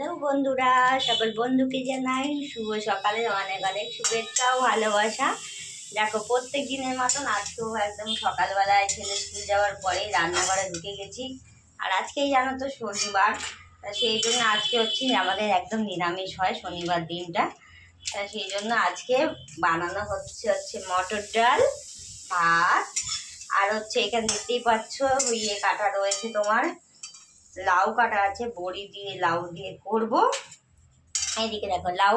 Hello বন্ধুরা, সকল বন্ধুকে জানাই শুভ সকালের অনেক অনেক শুভেচ্ছা ও ভালোবাসা। দেখো প্রত্যেক দিনের মতন আজকেও একদম সকালবেলায় ছেলে স্কুল যাওয়ার পরেই রান্নাঘরে ঢুকে গেছি। আর আজকেই জানো তো শনিবার, তা সেই জন্য আজকে হচ্ছে আমাদের একদম নিরামিষ হয় শনিবার দিনটা। তা সেই জন্য আজকে বানানো হচ্ছে মটর ডাল, ভাত, আর হচ্ছে এখানে দেখতেই পাচ্ছ ইয়ে কাটা রয়েছে, তোমার লাউ কাটা আছে, বড়ি দিয়ে লাউ দিয়ে করব। এইদিকে দেখো লাউ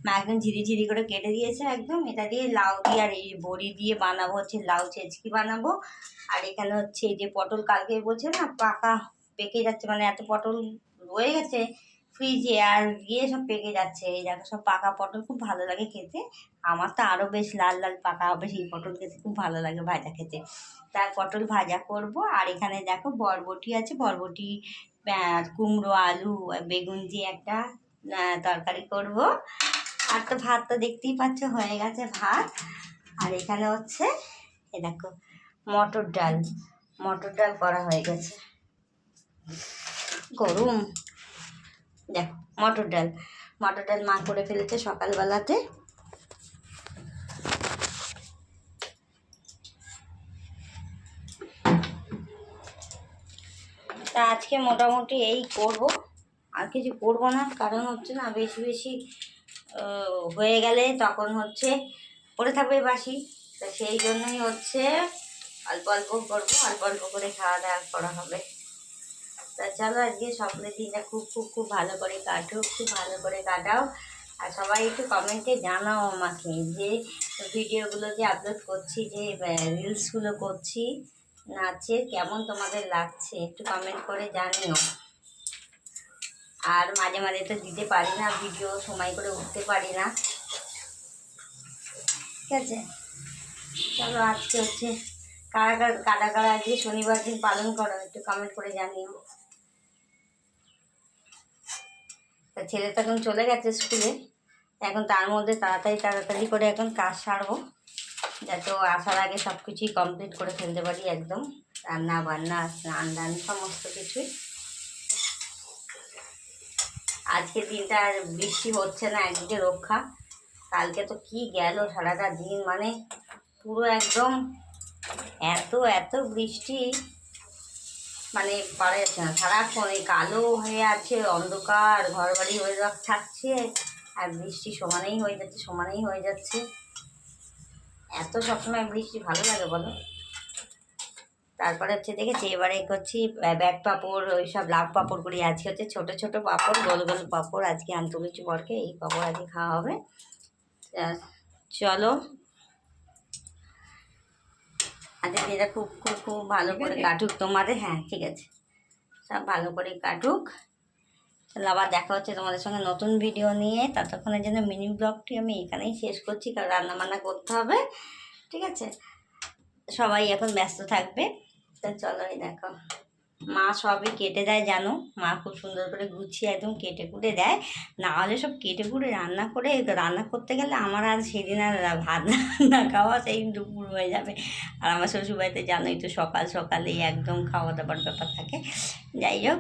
মা একদম ঝিরি ঝিরি করে কেটে দিয়েছে একদম, এটা দিয়ে লাউ দিয়ে আর এই বড়ি দিয়ে বানাবো হচ্ছে লাউ চেচকি বানাবো। আর এখানে হচ্ছে এই যে পটল কালকে বলছে না পাকা পেকে যাচ্ছে, মানে এত পটল রয়ে গেছে ফ্রিজে আর গিয়ে সব পেকে যাচ্ছে। এই দেখো সব পাকা পটল খুব ভালো লাগে খেতে, আমার তো আরও বেশ লাল লাল পাকা হবে সেই পটল খেতে খুব ভালো লাগে ভাজা খেতে। তার পটল ভাজা করব। আর এখানে দেখো বরবটি আছে, বরবটি কুমড়ো আলু বেগুন দিয়ে একটা তরকারি করব। আর তো ভাত তো দেখতেই পাচ্ছ হয়ে গেছে ভাত। আর এখানে হচ্ছে এ দেখো মটর ডাল, মটর ডাল করা হয়ে গেছে। গরম দেখো মটর ডাল, মটর ডাল মা করে ফেলেছে সকালবেলাতে। তা আজকে মোটামুটি এই করব, আর কিছু করব না, কারণ হচ্ছে না বেশি বেশি হয়ে গেলে তখন হচ্ছে পড়ে থাকবে বাসি। তো সেই জন্যই হচ্ছে অল্প অল্প করবো, অল্প অল্প করে খাওয়া দাওয়া করা হবে। তা চলো আজকে সকলের দিনটা খুব খুব খুব ভালো করে কাটো, খুব ভালো করে কাটাও। আর সবাই একটু কমেন্টে জানাও আমাকে যে ভিডিওগুলো যে আপলোড করছি, যে রিলসগুলো করছি নাচের, কেমন তোমাদের লাগছে একটু কমেন্ট করে জানিও। আর মাঝে মাঝে তো দিতে পারি না ভিডিও, সময় করে উঠতে পারি না, ঠিক আছে। চলো আজকে হচ্ছে কারা কারা আজকে শনিবার দিন পালন করো একটু কমেন্ট করে জানিও। তা ছেলে তো এখন চলে গেছে স্কুলে, এখন তার মধ্যে তাড়াতাড়ি করে এখন কাজ সারবো, যাতে ও আসার আগে সব কিছুই কমপ্লিট করে ফেলতে পারি একদম, রান্না বান্না স্নান দান সমস্ত কিছুই। আজকের দিনটা আর বৃষ্টি হচ্ছে না, একদিকে রক্ষা। কালকে তো কি গেল সারাটা দিন, মানে পুরো একদম এত এত বৃষ্টি, মানে পারা যাচ্ছে না। সারাক্ষণ এই কালো হয়ে আছে, অন্ধকার ঘর বাড়ি হয়ে থাকছে, আর বৃষ্টি সমানেই হয়ে যাচ্ছে সমানেই হয়ে যাচ্ছে। এত সবসময় বৃষ্টি ভালো লাগে বলো? তারপরে হচ্ছে দেখেছি এবারে করছি ব্যাট পাঁপড়, ওই সব লাভ পাঁপড় করি। আজকে হচ্ছে ছোটো ছোটো পাঁপড়, গোল গোল পাঁপড় আজকে আনতে বলেছি বরকে, এই পাঁপড় আজকে খাওয়া হবে। চলো আজকে দিনটা খুব খুব খুব ভালো করে কাটুক তোমাদের। হ্যাঁ ঠিক আছে, সব ভালো করে কাটুক। তাহলে আবার দেখা হচ্ছে তোমাদের সঙ্গে নতুন ভিডিও নিয়ে। ততক্ষণের জন্য মিনি ব্লগটি আমি এখানেই শেষ করছি, কারণ রান্নাবান্না করতে হবে, ঠিক আছে। সবাই এখন ব্যস্ত থাকবে। তো চলো এই দেখো মা সবই কেটে দেয় জানো, মা খুব সুন্দর করে গুছিয়ে একদম কেটে কুটে দেয়। না হলে সব কেটে কুটে রান্না করতে গেলে আমার আর সেদিন আর ভাত না খাওয়া সেই দুপুর হয়ে যাবে। আর আমার শ্বশুরবাড়িতে জানোই তো সকাল সকালেই একদম খাওয়া দাওয়ার ব্যাপার থাকে। যাই হোক,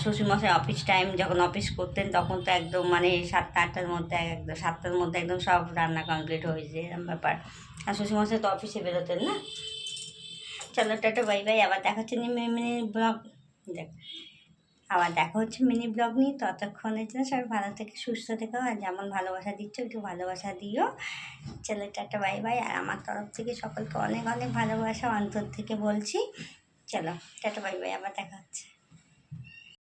শ্বশুরমশাই অফিস টাইম যখন অফিস করতেন তখন তো একদম মানে 7টা 8টার মধ্যে, একদম 7টার মধ্যে একদম সব রান্না কমপ্লিট হয়েছে এরকম ব্যাপার। আর শ্বশুরমশাই তো অফিসে বেরোতেন না। চলো টাটা বাই বাই, আবার দেখা হচ্ছে মিনি ব্লগ, দেখ আবার দেখা হচ্ছে মিনি ব্লগ নিয়ে। ততক্ষণের জন্য সবাই ভালো থেকে সুস্থ থেকো, আর যেমন ভালোবাসা দিচ্ছ একটু ভালোবাসা দিও। চলো টাটা বাই বাই, আর আমার তরফ থেকে সকলকে অনেক অনেক ভালোবাসা অন্তর থেকে বলছি। চলো টাটা বাই বাই, আবার দেখা হচ্ছে।